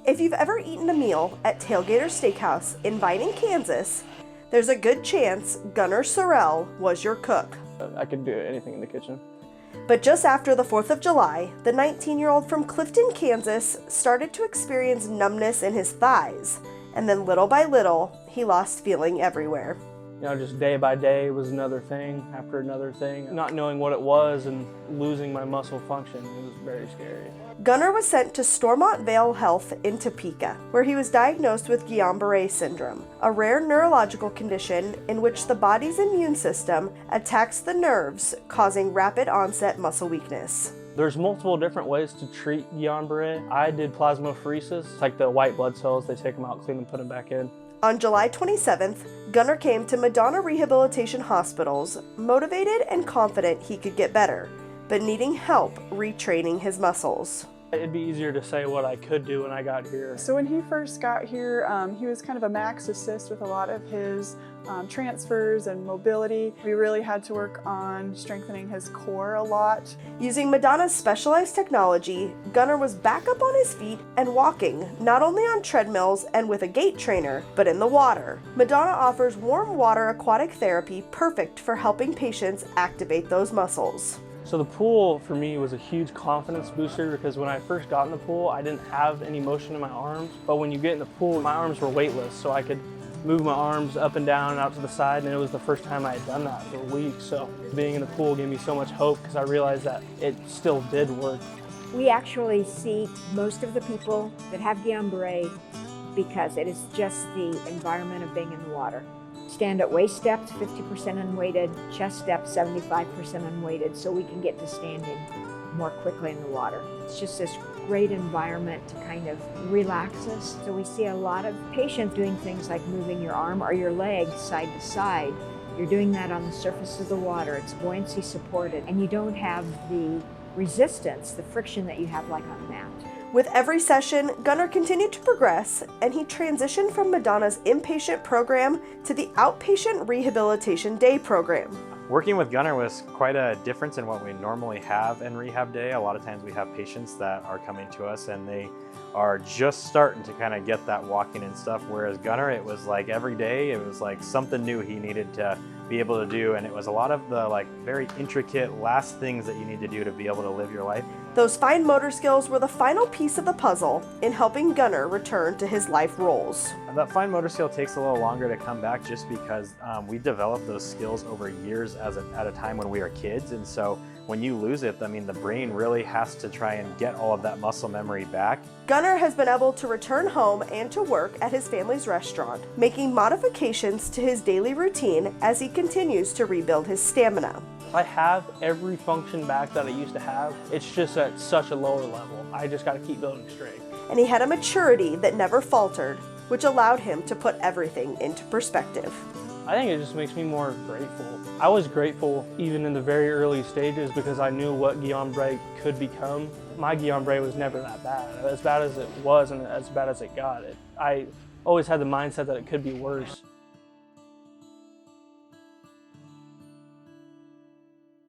If you've ever eaten a meal at Tailgater Steakhouse in Vining, Kansas, there's a good chance Gunnar Sorell was your cook. I could do anything in the kitchen. But just after the 4th of July, the 19-year-old from Clifton, Kansas started to experience numbness in his thighs, and then little by little, he lost feeling everywhere. You know, just day by day was another thing after another thing. Not knowing what it was and losing my muscle function, it was very scary. Gunnar was sent to Stormont Vale Health in Topeka, where he was diagnosed with Guillain-Barré syndrome, a rare neurological condition in which the body's immune system attacks the nerves, causing rapid onset muscle weakness. There's multiple different ways to treat Guillain-Barré. I did plasmapheresis. It's like the white blood cells, they take them out, clean them, put them back in. On July 27th, Gunnar came to Madonna Rehabilitation Hospitals, motivated and confident he could get better, but needing help retraining his muscles. It'd be easier to say what I could do when I got here. So when he first got here, he was kind of a max assist with a lot of his transfers and mobility. We really had to work on strengthening his core a lot. Using Madonna's specialized technology, Gunnar was back up on his feet and walking, not only on treadmills and with a gait trainer, but in the water. Madonna offers warm water aquatic therapy perfect for helping patients activate those muscles. So the pool for me was a huge confidence booster because when I first got in the pool, I didn't have any motion in my arms. But when you get in the pool, my arms were weightless, so I could move my arms up and down and out to the side, and it was the first time I had done that for weeks. So being in the pool gave me so much hope because I realized that it still did work. We actually see most of the people that have Guillain-Barré because it is just the environment of being in the water. Stand at waist steps, 50% unweighted, chest steps, 75% unweighted, so we can get to standing more quickly in the water. It's just this great environment to kind of relax us. So we see a lot of patients doing things like moving your arm or your leg side to side. You're doing that on the surface of the water. It's buoyancy supported, and you don't have the resistance, the friction that you have like on a mat. With every session, Gunnar continued to progress, and he transitioned from Madonna's inpatient program to the outpatient rehabilitation day program. Working with Gunnar was quite a difference in what we normally have in rehab day. A lot of times we have patients that are coming to us and they are just starting to kind of get that walking and stuff, whereas Gunnar, it was like every day, it was like something new he needed to be able to do, and it was a lot of the like very intricate last things that you need to do to be able to live your life. Those fine motor skills were the final piece of the puzzle in helping Gunnar return to his life roles. That fine motor skill takes a little longer to come back just because we develop those skills over years at a time when we are kids, and so when you lose it, I mean, the brain really has to try and get all of that muscle memory back. Gunnar has been able to return home and to work at his family's restaurant, making modifications to his daily routine as he continues to rebuild his stamina. I have every function back that I used to have. It's just at such a lower level. I just got to keep building straight. And he had a maturity that never faltered, which allowed him to put everything into perspective. I think it just makes me more grateful. I was grateful even in the very early stages because I knew what Guillain-Barré could become. My Guillain-Barré was never that bad as it was and as bad as it got. I always had the mindset that it could be worse.